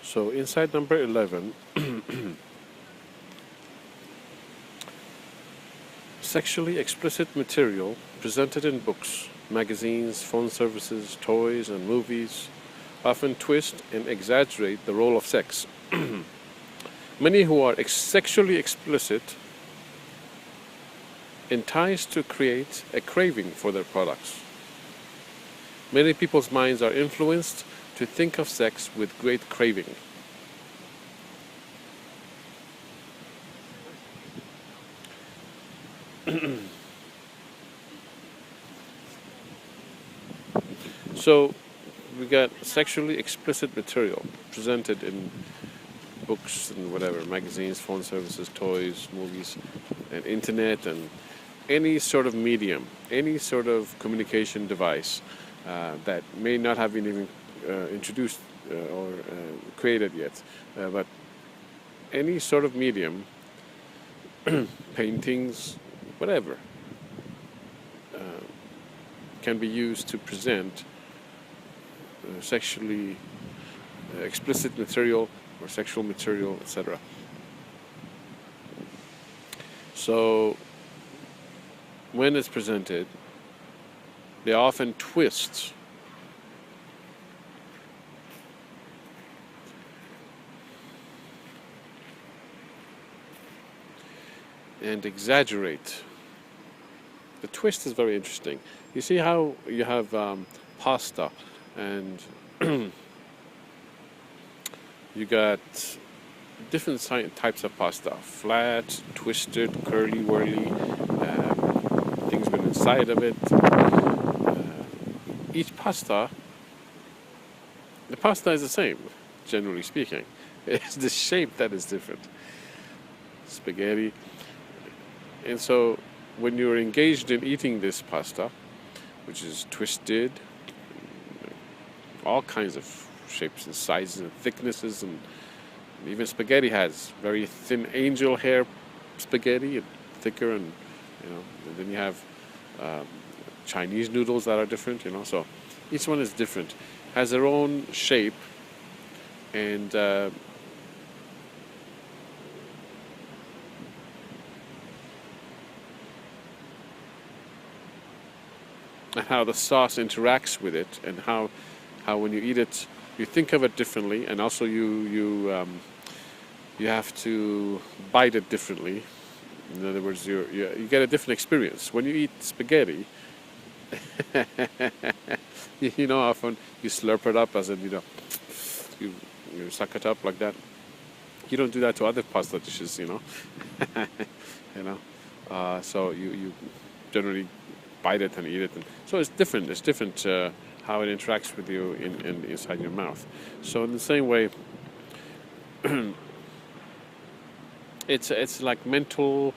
So insight number 11, sexually explicit material presented in books, magazines, phone services, toys, and movies often twist and exaggerate the role of sex. Many who are sexually explicit entice to create a craving for their products. Many people's minds are influenced to think of sex with great craving. So we got sexually explicit material presented in books and whatever, magazines, phone services, toys, movies, and internet, and any sort of medium, any sort of communication device that may not have been even introduced or created yet, but any sort of medium, paintings, whatever, can be used to present sexually explicit material or sexual material, etc. So when it's presented, they often twist and exaggerate. The twist is very interesting. You see how you have pasta and you got different types of pasta: flat, twisted, curly, whirly, things been inside of it. Each pasta, the pasta is the same, generally speaking. It's the shape that is different. Spaghetti. And so when you're engaged in eating this pasta, which is twisted, all kinds of shapes and sizes and thicknesses, and even spaghetti has very thin angel hair spaghetti, and thicker, and and then you have Chinese noodles that are different, so each one is different, has their own shape, and how the sauce interacts with it, and how when you eat it, you think of it differently, and also you have to bite it differently. In other words, you get a different experience when you eat spaghetti. Often you slurp it up, as in you suck it up like that. You don't do that to other pasta dishes, So you generally bite it and eat it, and so it's different. It's different how it interacts with you inside your mouth. So in the same way, it's like mental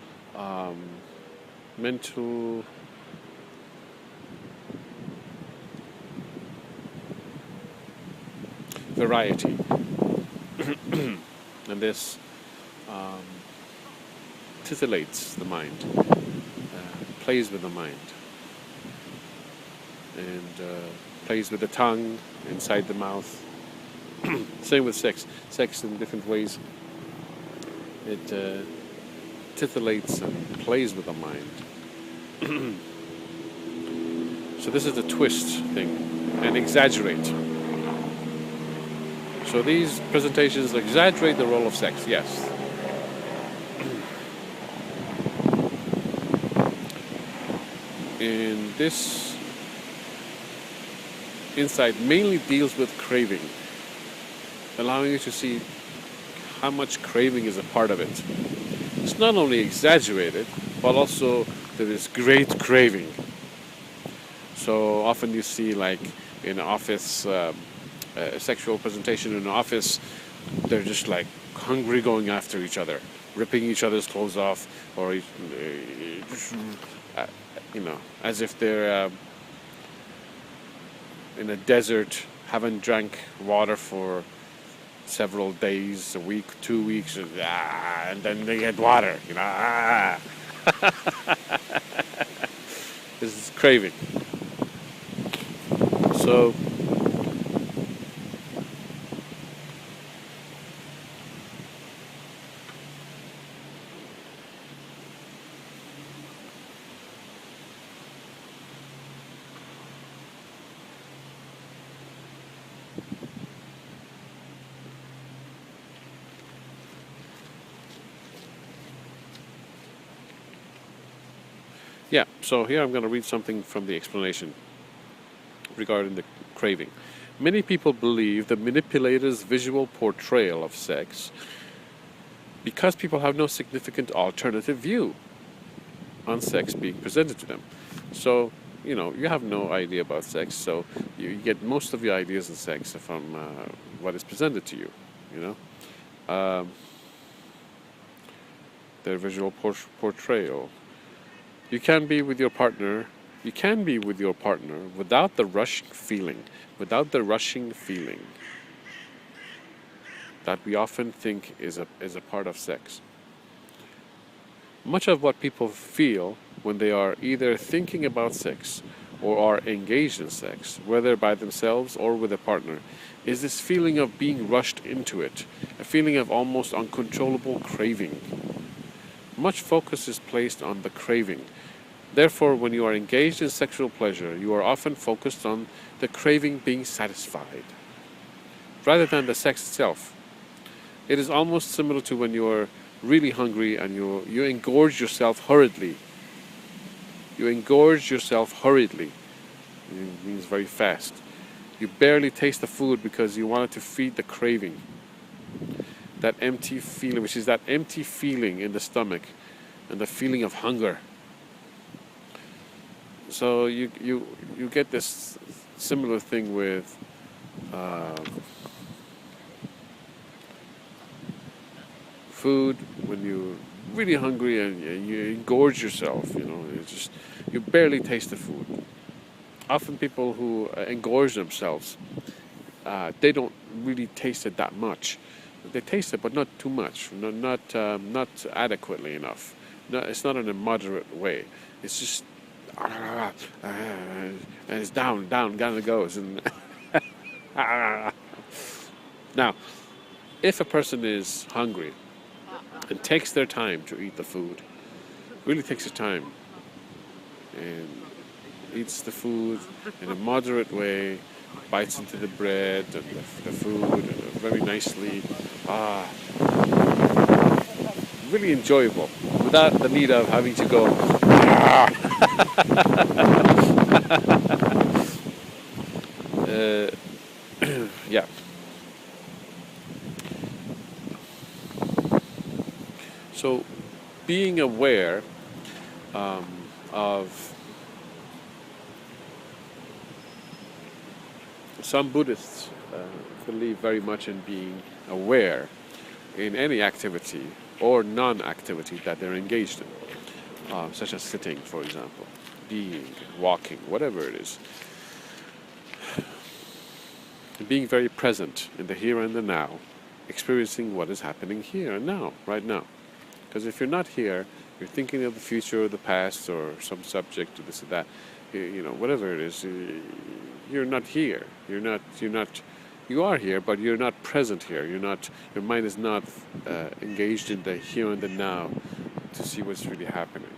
variety, and this titillates the mind, plays with the mind, and plays with the tongue inside the mouth. Same with sex. Sex in different ways. It titillates and plays with the mind. So this is the twist thing, and exaggerate. So these presentations exaggerate the role of sex, yes. And this insight mainly deals with craving, allowing you to see how much craving is a part of it. It's not only exaggerated, but also there is great craving. So often you see, like in office, a sexual presentation in an office, they're just like hungry, going after each other, ripping each other's clothes off, or as if they're in a desert, haven't drank water for several days, a week, 2 weeks, and then they get water. This is craving. So Yeah, so here I'm going to read something from the explanation regarding the craving. Many people believe the manipulator's visual portrayal of sex because people have no significant alternative view on sex being presented to them. So, you have no idea about sex, so you get most of your ideas on sex from what is presented to you, you know. Um, their visual portrayal. You can be with your partner. You can be with your partner without the rushing feeling, that we often think is a part of sex. Much of what people feel when they are either thinking about sex or are engaged in sex, whether by themselves or with a partner, is this feeling of being rushed into it, a feeling of almost uncontrollable craving. Much focus is placed on the craving. Therefore, when you are engaged in sexual pleasure, you are often focused on the craving being satisfied, rather than the sex itself. It is almost similar to when you are really hungry and you engorge yourself hurriedly. You engorge yourself hurriedly. It means very fast. You barely taste the food because you wanted to feed the craving. That empty feeling, which is that empty feeling in the stomach and the feeling of hunger. So you get this similar thing with food when you're really hungry and you engorge yourself. You barely taste the food. Often people who engorge themselves, they don't really taste it that much. They taste it, but not too much, not adequately enough. No, it's not in a moderate way. It's just and it's down it goes. And now, if a person is hungry and takes their time to eat the food, really takes their time and eats the food in a moderate way, bites into the bread and the food very nicely, really enjoyable, without the need of having to go yeah. So being aware of some Buddhists believe very much in being aware in any activity or non-activity that they're engaged in, such as sitting, for example, being, walking, whatever it is. Being very present in the here and the now, experiencing what is happening here and now, right now. Because if you're not here, you're thinking of the future or the past or some subject or this or that, whatever it is, you're not here. You are here, but you're not present here. Your mind is not engaged in the here and the now to see what's really happening,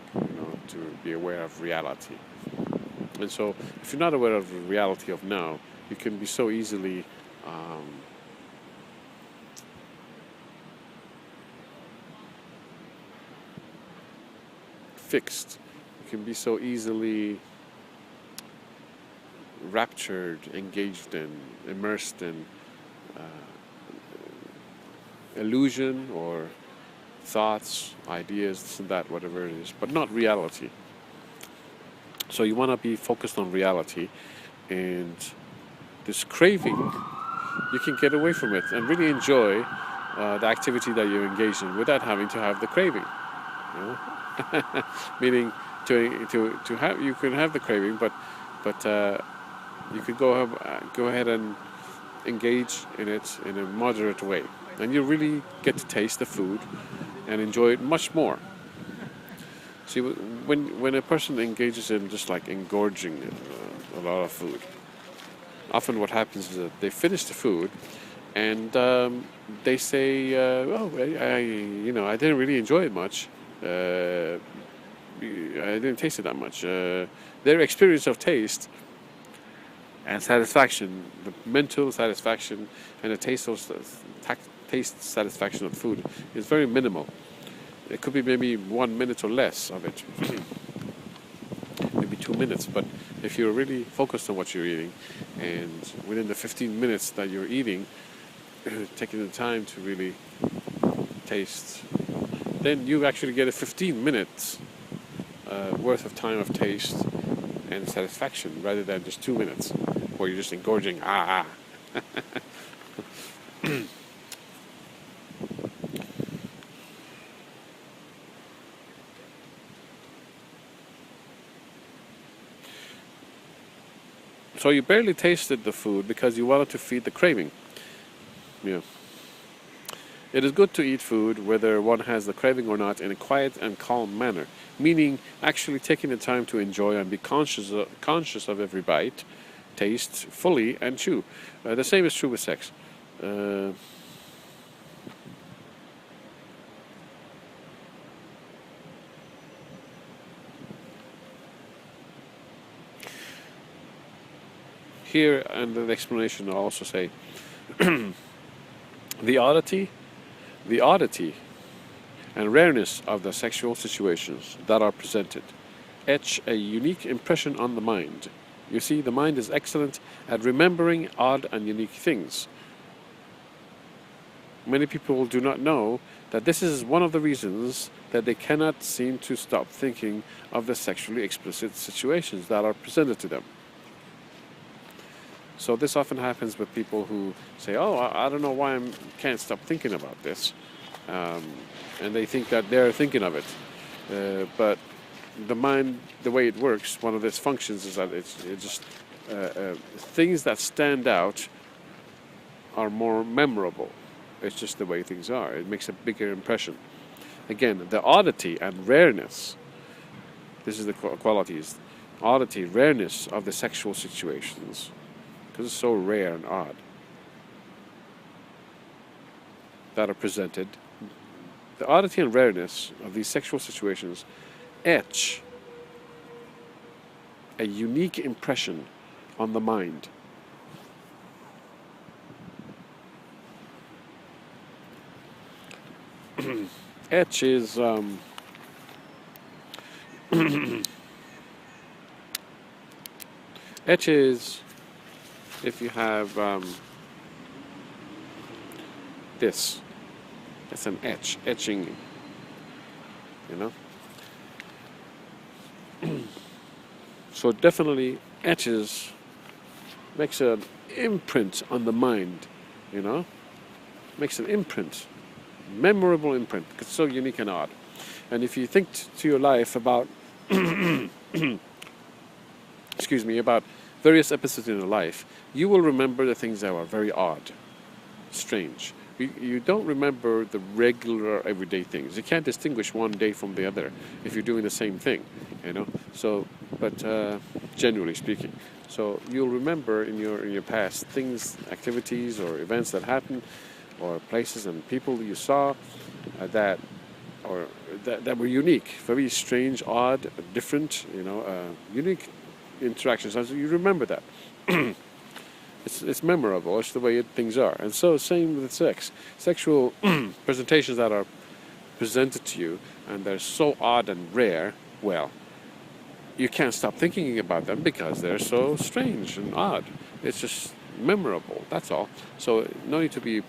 to be aware of reality. And so if you're not aware of the reality of now, you can be so easily fixed. You can be so easily raptured, engaged in, immersed in illusion or thoughts, ideas, this and that, whatever it is, but not reality. So you want to be focused on reality, and this craving, you can get away from it and really enjoy the activity that you're engaged in without having to have the craving. Meaning, to have, you can have the craving, but you could go ahead and engage in it in a moderate way, and you really get to taste the food and enjoy it much more. See, when a person engages in just like engorging a lot of food, often what happens is that they finish the food and they say, I didn't really enjoy it much. I didn't taste it that much. Their experience of taste and satisfaction, the mental satisfaction and the taste satisfaction of food is very minimal. It could be maybe 1 minute or less of it. 2 minutes. But if you're really focused on what you're eating, and within the 15 minutes that you're eating, taking the time to really taste, then you actually get a 15 minutes worth of time of taste and satisfaction, rather than just 2 minutes where you're just engorging. So you barely tasted the food because you wanted to feed the craving. Yeah. It is good to eat food, whether one has the craving or not, in a quiet and calm manner, meaning actually taking the time to enjoy and be conscious of every bite, taste fully, and chew. The same is true with sex. Here, and the explanation, I'll also say, the oddity and rareness of the sexual situations that are presented etch a unique impression on the mind. You see, the mind is excellent at remembering odd and unique things. Many people do not know that this is one of the reasons that they cannot seem to stop thinking of the sexually explicit situations that are presented to them. So this often happens with people who say, oh, I don't know why I can't stop thinking about this. And they think that they're thinking of it. But the mind, the way it works, one of its functions is that it's just things that stand out are more memorable. It's just the way things are. It makes a bigger impression. Again, the oddity and rareness, this is the qualities, oddity, rareness of the sexual situations, because it's so rare and odd, that are presented. The oddity and rareness of these sexual situations etch a unique impression on the mind. Etch is etch is if you have this. It's an etching, you know. So it definitely etches, makes an imprint on the mind, you know. Makes an imprint, memorable imprint, because it's so unique and odd. And if you think to your life about, excuse me, about various episodes in your life, you will remember the things that were very odd, strange. You don't remember the regular everyday things. You can't distinguish one day from the other if you're doing the same thing, you know. So, but generally speaking, so you'll remember in your past things, activities, or events that happened, or places and people you saw that were unique, very strange, odd, different, you know, unique interactions. So you remember that. It's memorable. It's the way things are. And so same with sex. Sexual presentations that are presented to you and they're so odd and rare, well, you can't stop thinking about them because they're so strange and odd. It's just memorable, that's all. So no need to be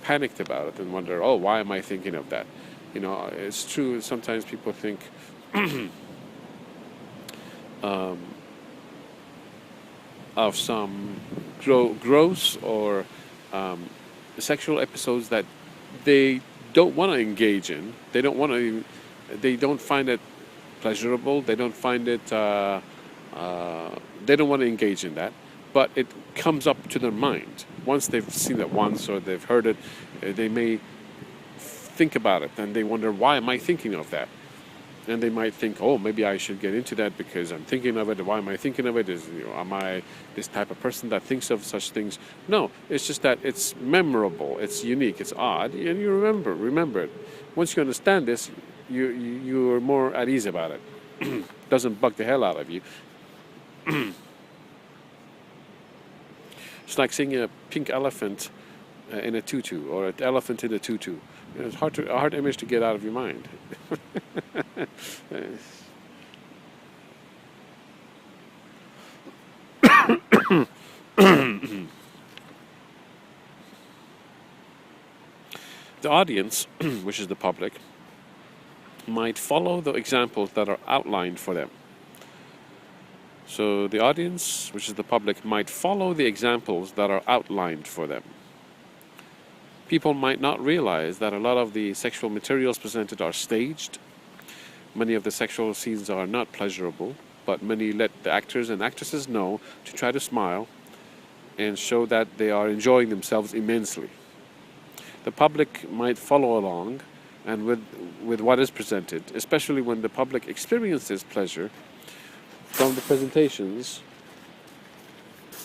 panicked about it and wonder, oh, why am I thinking of that? You know, it's true, sometimes people think of some gross or sexual episodes that they don't want to engage in. They don't want to. They don't find it pleasurable. They don't find it. They don't want to engage in that. But it comes up to their mind once they've seen it once or they've heard it. They may think about it and they wonder, why am I thinking of that? And they might think, oh, maybe I should get into that because I'm thinking of it. Why am I thinking of it? Am I this type of person that thinks of such things? No, it's just that it's memorable, it's unique, it's odd, and you remember it. Once you understand this, you're more at ease about it. Doesn't bug the hell out of you. It's like seeing a pink elephant in a tutu, or an elephant in a tutu. It's a hard image to get out of your mind. the audience, which is the public, might follow the examples that are outlined for them. So the audience, which is the public, might follow the examples that are outlined for them. People might not realize that a lot of the sexual materials presented are staged. Many of the sexual scenes are not pleasurable, but many let the actors and actresses know to try to smile and show that they are enjoying themselves immensely. The public might follow along and with what is presented, especially when the public experiences pleasure from the presentations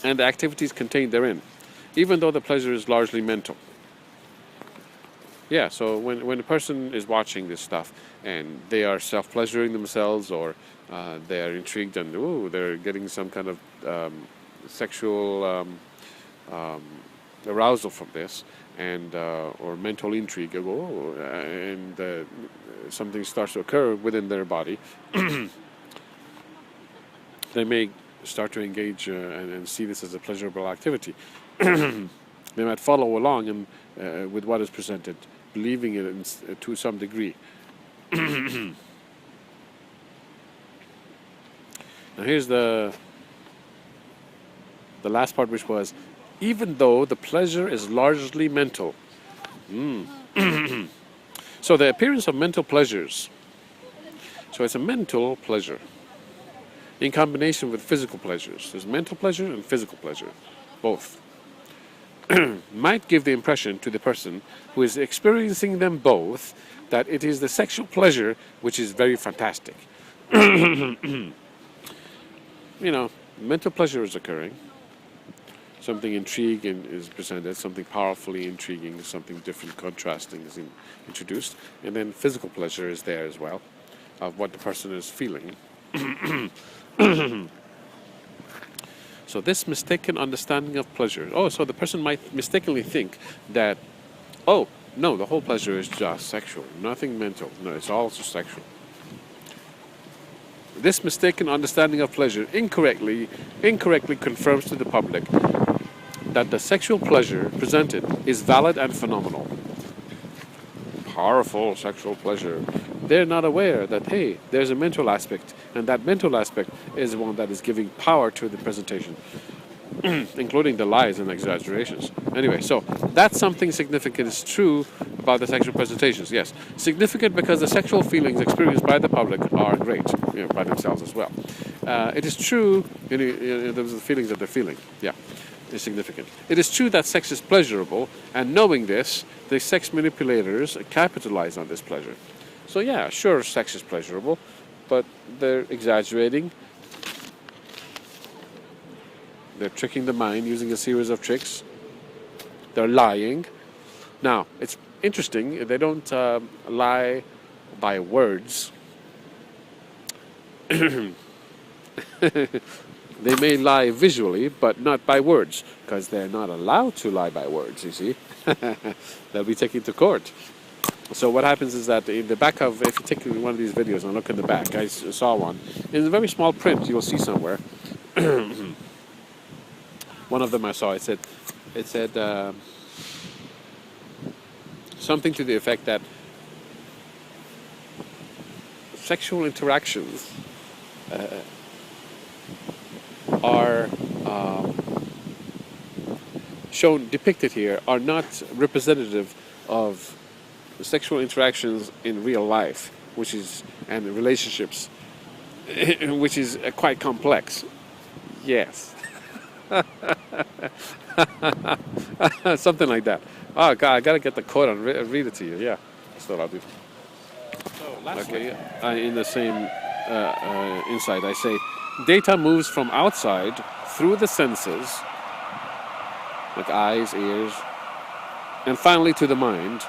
and the activities contained therein, even though the pleasure is largely mental. Yeah, so when a person is watching this stuff and they are self-pleasuring themselves, or they are intrigued and they're getting some kind of sexual arousal from this, and or mental intrigue, and something starts to occur within their body, they may start to engage and see this as a pleasurable activity. They might follow along and with what is presented, believing it to some degree. Now here's the last part, which was, even though the pleasure is largely mental. So the appearance of mental pleasures. So it's a mental pleasure in combination with physical pleasures. There's mental pleasure and physical pleasure, both. Might give the impression to the person who is experiencing them both that it is the sexual pleasure which is very fantastic. You know, mental pleasure is occurring. Something intriguing is presented, something powerfully intriguing, something different, contrasting is introduced. And then physical pleasure is there as well, of what the person is feeling. So this mistaken understanding of pleasure. So the person might mistakenly think that, no, the whole pleasure is just sexual, nothing mental. No, it's also sexual. This mistaken understanding of pleasure incorrectly confirms to the public that the sexual pleasure presented is valid and phenomenal. Powerful sexual pleasure. They're not aware that, hey, there's a mental aspect, and that mental aspect is one that is giving power to the presentation, including the lies and exaggerations. Anyway, so that's something significant is true about the sexual presentations, yes. Significant because the sexual feelings experienced by the public are great, by themselves as well. It is true, those are the feelings that they're feeling, is significant. It is true that sex is pleasurable, and knowing this, the sex manipulators capitalize on this pleasure. So yeah, sure, sex is pleasurable, but they're exaggerating. They're tricking the mind using a series of tricks. They're lying. Now, it's interesting, they don't lie by words. They may lie visually, but not by words, because they're not allowed to lie by words, you see. They'll be taken to court. So what happens is that in the back of, if you take one of these videos and look in the back, I saw one, in a very small print you'll see somewhere, one of them I saw, it said something to the effect that sexual interactions are depicted here, are not representative of sexual interactions in real life, and relationships, which is quite complex. Yes. Something like that. Oh God, I gotta get the quote and read it to you. Yeah, that's what I'll do. So lastly, in the same insight, I say, data moves from outside through the senses, like eyes, ears, and finally to the mind.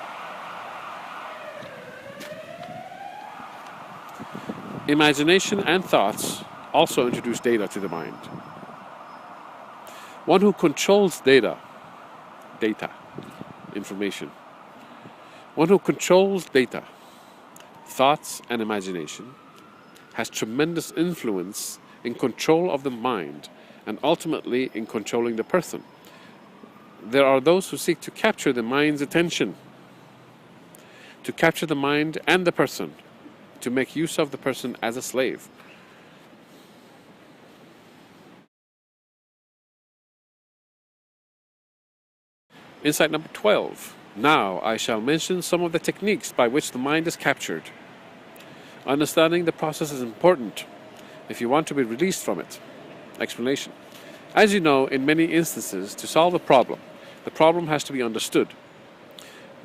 Imagination and thoughts also introduce data to the mind. One who controls information. One who controls data, thoughts, and imagination has tremendous influence in control of the mind and ultimately in controlling the person. There are those who seek to capture the mind's attention. to capture the mind and the person, to make use of the person as a slave. Insight number 12. Now I shall mention some of the techniques by which the mind is captured. Understanding the process is important if you want to be released from it. Explanation. As you know, in many instances, to solve a problem, the problem has to be understood.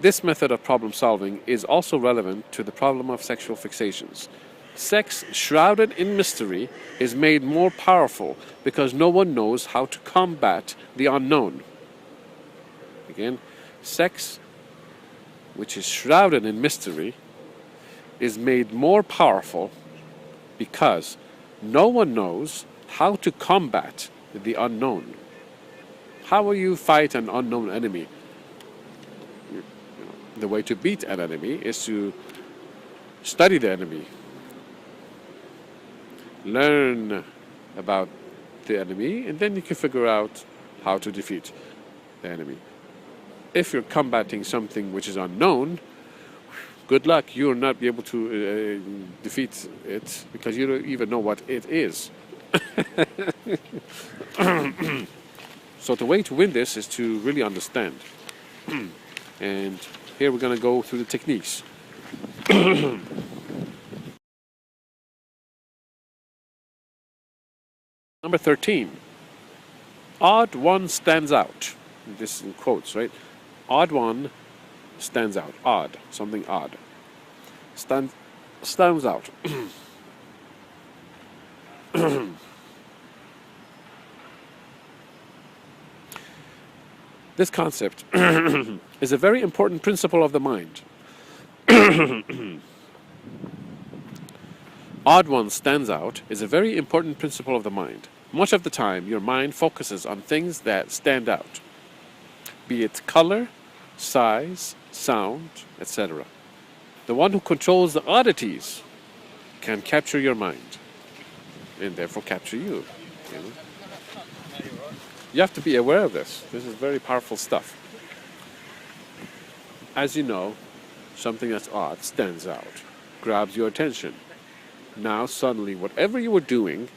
This method of problem solving is also relevant to the problem of sexual fixations. Sex, shrouded in mystery, is made more powerful because no one knows how to combat the unknown. Again, sex, which is shrouded in mystery, is made more powerful because no one knows how to combat the unknown. How will you fight an unknown enemy? The way to beat an enemy is to study the enemy, learn about the enemy, and then you can figure out how to defeat the enemy. If you're combating something which is unknown, good luck. You will not be able to defeat it because you don't even know what it is. So the way to win this is to really understand. And here we're going to go through the techniques. Number 13. Odd one stands out. This is in quotes, right? Odd one stands out. Odd. Something odd. Stands out. This concept is a very important principle of the mind. Odd one stands out is a very important principle of the mind. Much of the time, your mind focuses on things that stand out, be it color, size, sound, etc. The one who controls the oddities can capture your mind, and therefore capture you. You know? You have to be aware of this. This is very powerful stuff. As you know, something that's odd stands out, grabs your attention. Now suddenly, whatever you were doing,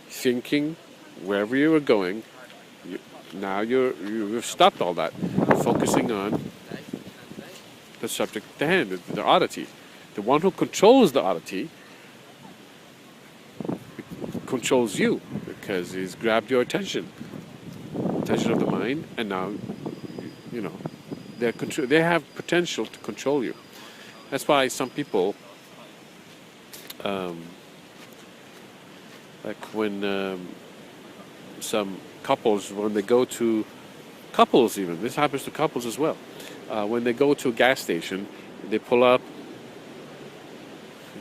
thinking, wherever you were going, you've stopped all that, focusing on the subject at hand, the oddity. The one who controls the oddity controls you because he's grabbed your attention of the mind, and now they have potential to control you. That's why some people, like when some couples, when they go to couples, even this happens to couples as well. When they go to a gas station, they pull up.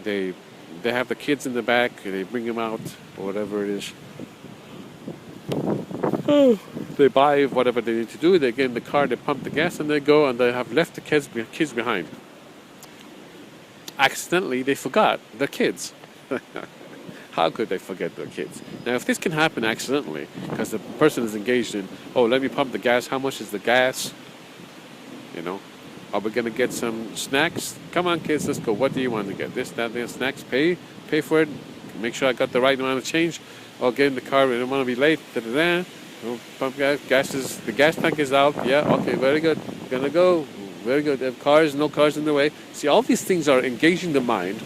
They have the kids in the back. They bring them out, or whatever it is. They buy whatever they need to do. They get in the car. They pump the gas, and they go. And they have left the kids behind. Accidentally, they forgot the kids. How could they forget their kids? Now, if this can happen accidentally, because the person is engaged in, oh, let me pump the gas. How much is the gas? Are we going to get some snacks? Come on, kids, let's go. What do you want to get? This, that, and snacks. Pay for it. Make sure I got the right amount of change. I'll get in the car. I don't want to be late. Da-da-da. Pump gas. The gas tank is out. Yeah, okay, very good. Gonna go. Very good. No cars in the way. See, all these things are engaging the mind,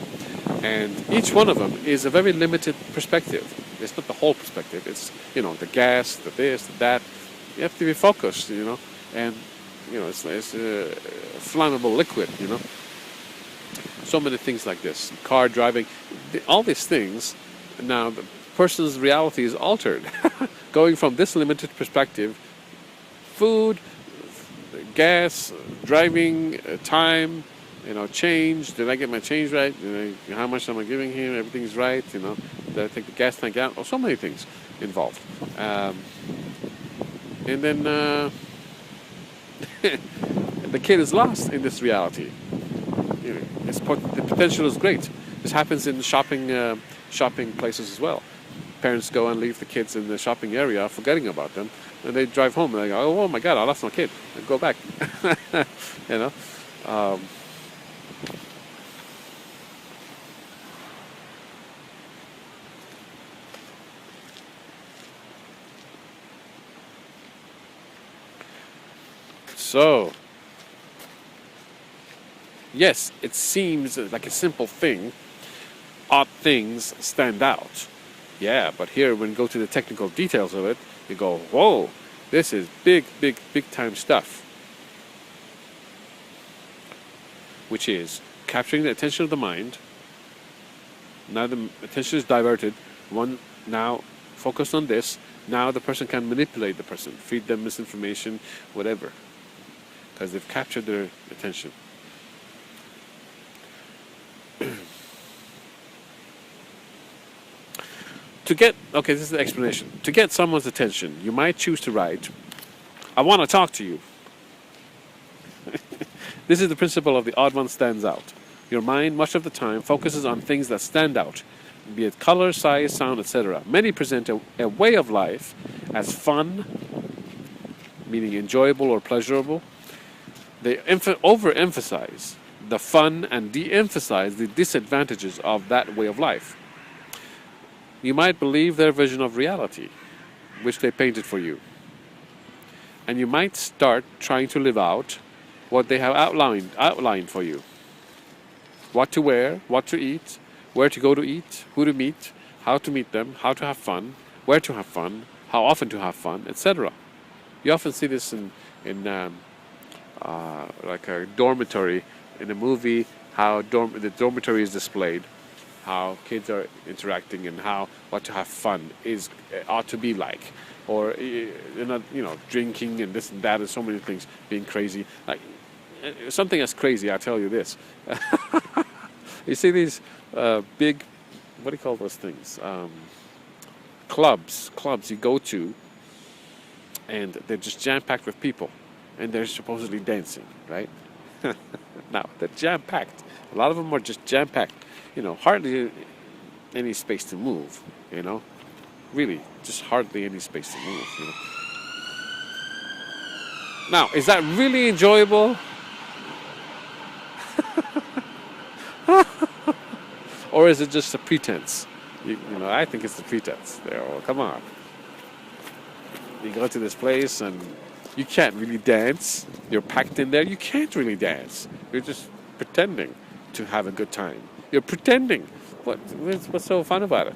and each one of them is a very limited perspective. It's not the whole perspective. It's, the gas, the this, the that. You have to be focused, and it's a flammable liquid, So many things like this. Car driving, all these things. Now, the person's reality is altered. Going from this limited perspective, food, gas, driving, time, change. Did I get my change right? How much am I giving him? Everything's right. Did I take the gas tank out? Oh, so many things involved. And then the kid is lost in this reality. The potential is great. This happens in shopping places as well. Parents go and leave the kids in the shopping area, forgetting about them, and they drive home and they go, oh my God, I lost my kid. And go back. So, yes, it seems like a simple thing. Odd things stand out. Yeah, but here when you go to the technical details of it, you go, whoa, this is big, big, big time stuff. Which is capturing the attention of the mind. Now the attention is diverted. One now focused on this. Now the person can manipulate the person, feed them misinformation, whatever, because they've captured their attention. Okay, this is the explanation. To get someone's attention, you might choose to write, "I want to talk to you." This is the principle of the odd one stands out. Your mind, much of the time, focuses on things that stand out, be it color, size, sound, etc. Many present a way of life as fun, meaning enjoyable or pleasurable. They overemphasize the fun and de-emphasize the disadvantages of that way of life. You might believe their vision of reality, which they painted for you. And you might start trying to live out what they have outlined for you. What to wear, what to eat, where to go to eat, who to meet, how to meet them, how to have fun, where to have fun, how often to have fun, etc. You often see this in like a dormitory in a movie, how the dormitory is displayed, how kids are interacting, and how what to have fun ought to be like, or drinking and this and that, and so many things, being crazy. Like something as crazy, I'll tell you this. You see these big, what do you call those things? Clubs you go to, and they're just jam-packed with people, and they're supposedly dancing, right? Now, they're jam-packed. A lot of them are just jam-packed. Hardly any space to move, Really, just hardly any space to move, Now, is that really enjoyable? Or is it just a pretense? I think it's the pretense. Come on. You go to this place and you can't really dance. You're packed in there. You can't really dance. You're just pretending to have a good time. You're pretending. What's so fun about it?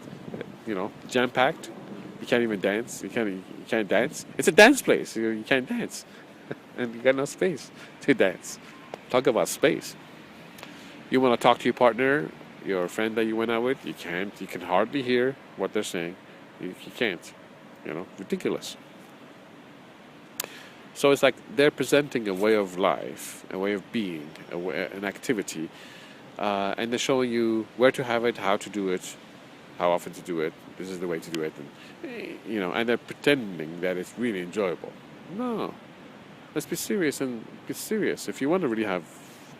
Jam-packed. You can't even dance. You can't dance. It's a dance place. You can't dance. And you got no space to dance. Talk about space. You want to talk to your partner, your friend that you went out with, you can't. You can hardly hear what they're saying. You can't. Ridiculous. So it's like they're presenting a way of life, a way of being, an activity, and they're showing you where to have it, how to do it, how often to do it. This is the way to do it, and they're pretending that it's really enjoyable. No, let's be serious and be serious. If you want to really have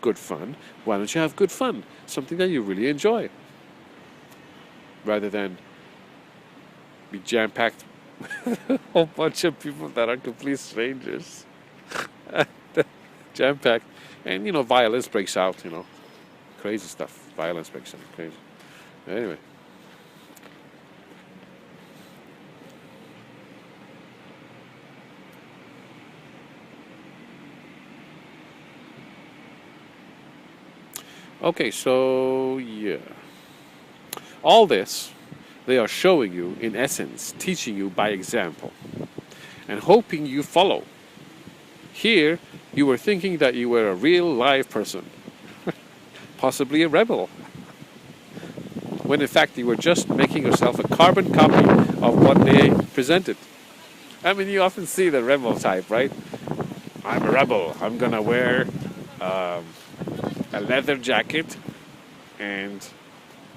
good fun, why don't you have good fun? Something that you really enjoy, rather than be jam-packed with a whole bunch of people that are complete strangers. Jam-packed, and violence breaks out. Crazy stuff. Violence breaks out. Crazy. Anyway. Okay, so yeah. All this, they are showing you, in essence, teaching you by example, and hoping you follow. Here, you were thinking that you were a real live person, possibly a rebel, when in fact you were just making yourself a carbon copy of what they presented. I mean, you often see the rebel type, right? I'm a rebel. I'm gonna wear a leather jacket, and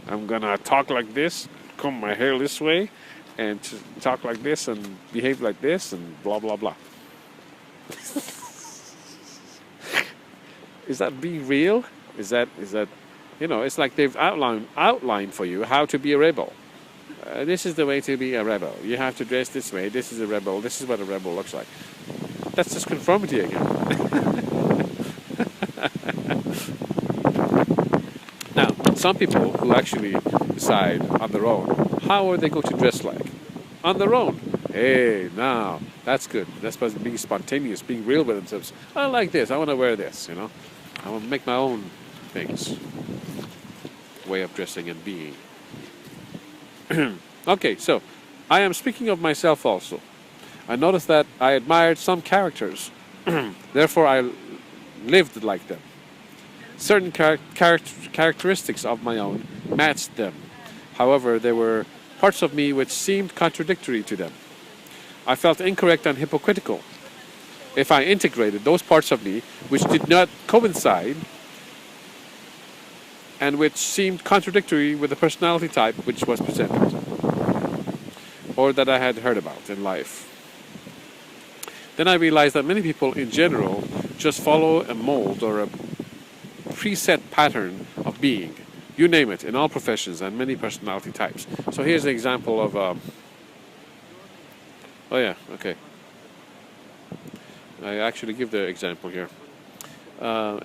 I'm gonna talk like this, comb my hair this way, and talk like this, and behave like this, and blah blah blah. Is that being real? Is that it's like they've outlined for you how to be a rebel. This is the way to be a rebel. You have to dress this way. This is a rebel. This is what a rebel looks like. That's just conformity again. Now, some people who actually decide on their own, how are they going to dress like? On their own. Hey, now that's good. That's supposed to be being spontaneous, being real with themselves. I like this. I want to wear this. I want to make my own things, way of dressing and being. Okay, so I am speaking of myself also. I noticed that I admired some characters, therefore I lived like them. Certain characteristics of my own matched them. However, there were parts of me which seemed contradictory to them. I felt incorrect and hypocritical if I integrated those parts of me which did not coincide and which seemed contradictory with the personality type which was presented or that I had heard about in life. Then I realized that many people in general just follow a mold or a preset pattern of being. You name it, in all professions and many personality types. So here's an example of... oh yeah, okay. I actually give the example here.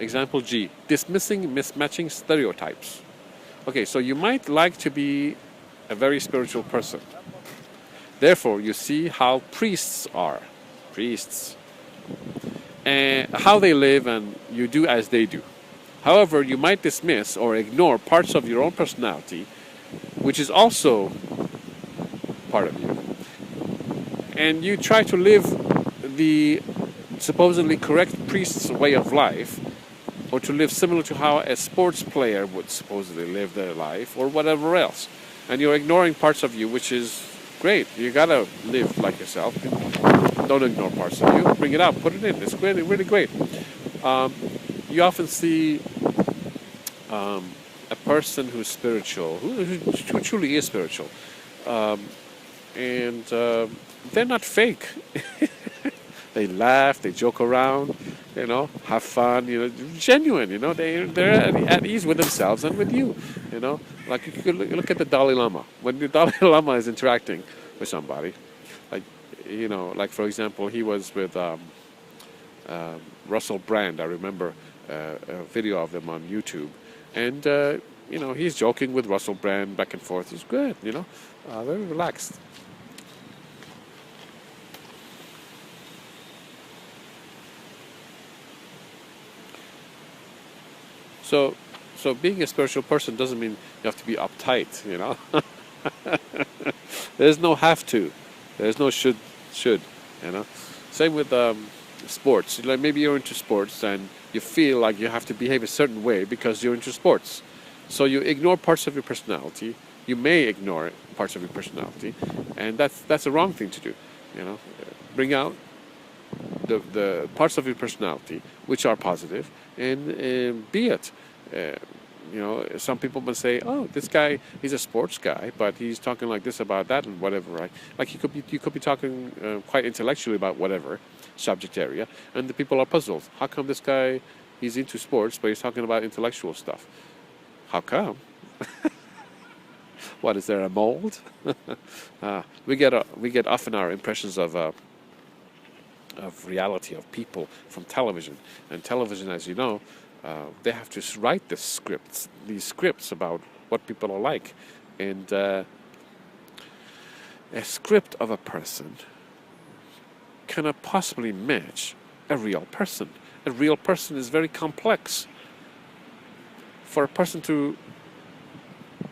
Example G, dismissing mismatching stereotypes. Okay, so you might like to be a very spiritual person. Therefore, you see how priests are. Priests. And how they live, and you do as they do. However, you might dismiss or ignore parts of your own personality, which is also part of you. And you try to live the supposedly correct priest's way of life, or to live similar to how a sports player would supposedly live their life, or whatever else. And you're ignoring parts of you, which is great. You gotta live like yourself. Don't ignore parts of you. Bring it out. Put it in. It's really, really great. You often see a person who's spiritual, who truly is spiritual, and they're not fake. They laugh, they joke around, have fun, genuine, they're at ease with themselves and with you, Like you could look at the Dalai Lama. When the Dalai Lama is interacting with somebody, like for example, he was with Russell Brand. I remember a video of them on YouTube, and he's joking with Russell Brand back and forth. He's good, very relaxed. So being a spiritual person doesn't mean you have to be uptight, There's no have to. There's no should, Same with sports. Like maybe you're into sports and you feel like you have to behave a certain way because you're into sports. So you ignore parts of your personality. You may ignore parts of your personality, and that's a wrong thing to do, Bring out the parts of your personality which are positive, and be it. Some people might say, "Oh, this guy, he's a sports guy, but he's talking like this about that and whatever." Right? Like you could be talking quite intellectually about whatever subject area, and the people are puzzled. How come this guy, he's into sports, but he's talking about intellectual stuff? How come? What, is there a mold? We get often our impressions of reality of people from television, and television, as you know, they have to write these scripts about what people are like, and a script of a person cannot possibly match a real person. A real person is very complex. For a person to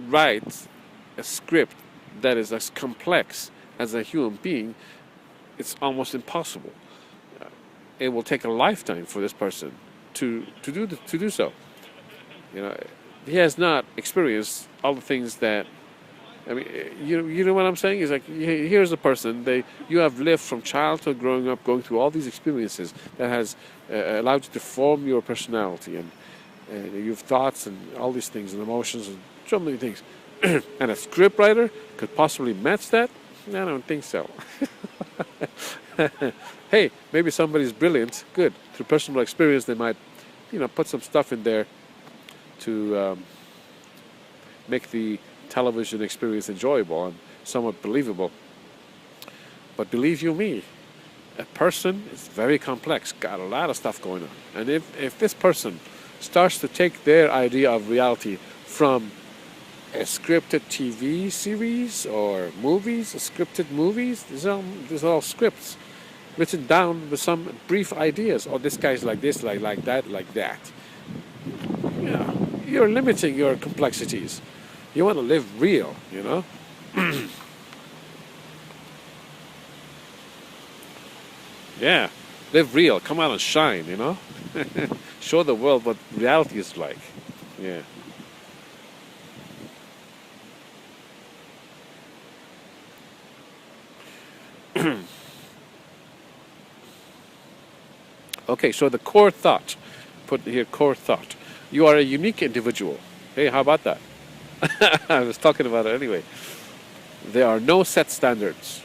write a script that is as complex as a human being, it's almost impossible. It will take a lifetime for this person to do so. He has not experienced all the things that. I mean, you know what I'm saying? It's like, here's a person. You have lived from childhood, growing up, going through all these experiences that has allowed you to form your personality, and your thoughts and all these things and emotions and so many things. And a script writer could possibly match that? I don't think so. Hey, maybe somebody's brilliant, good. Through personal experience, they might, put some stuff in there to make the television experience enjoyable and somewhat believable. But believe you me, a person is very complex, got a lot of stuff going on. And if this person starts to take their idea of reality from a scripted TV series or movies, scripted movies. These are all scripts written down with some brief ideas. Oh, this guy's like this, like that, like that. Yeah, you're limiting your complexities. You want to live real, you know? Yeah, live real. Come out and shine, you know? Show the world what reality is like. Yeah. Okay, so the core thought, put here core thought. You are a unique individual. Hey, how about that? I was talking about it anyway. There are no set standards.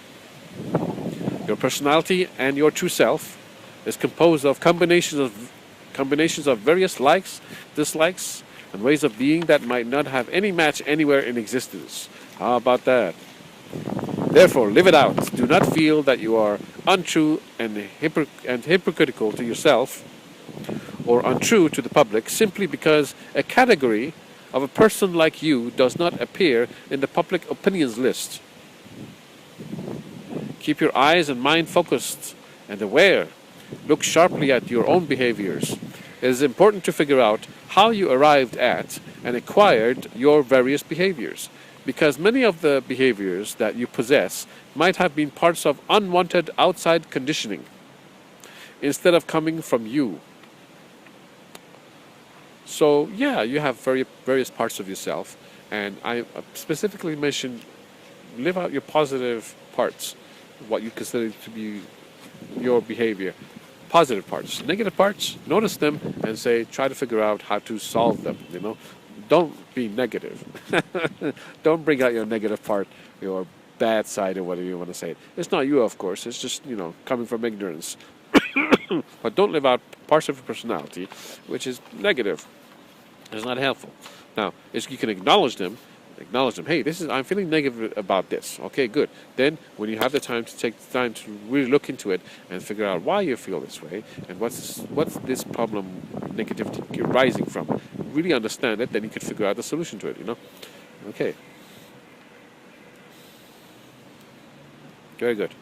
Your personality and your true self is composed of combinations of various likes, dislikes, and ways of being that might not have any match anywhere in existence. How about that? Therefore, live it out. Do not feel that you are untrue and hypocritical to yourself or untrue to the public simply because a category of a person like you does not appear in the public opinions list. Keep your eyes and mind focused and aware. Look sharply at your own behaviors. It is important to figure out how you arrived at and acquired your various behaviors, because many of the behaviors that you possess might have been parts of unwanted outside conditioning instead of coming from you. So, yeah, you have various parts of yourself, and I specifically mentioned live out your positive parts, what you consider to be your behavior. Positive parts. Negative parts, notice them and say, try to figure out how to solve them, you know. Don't be negative. Don't bring out your negative part, your bad side, or whatever you want to say it. It's not you, of course. It's just, coming from ignorance. But don't live out parts of your personality, which is negative. It's not helpful. Now, you can acknowledge them. Hey, I'm feeling negative about this. Okay, good. Then, when you have the time to take the time to really look into it and figure out why you feel this way and what's this problem, negativity rising from, really understand it, then you can figure out the solution to it. Okay. Very good.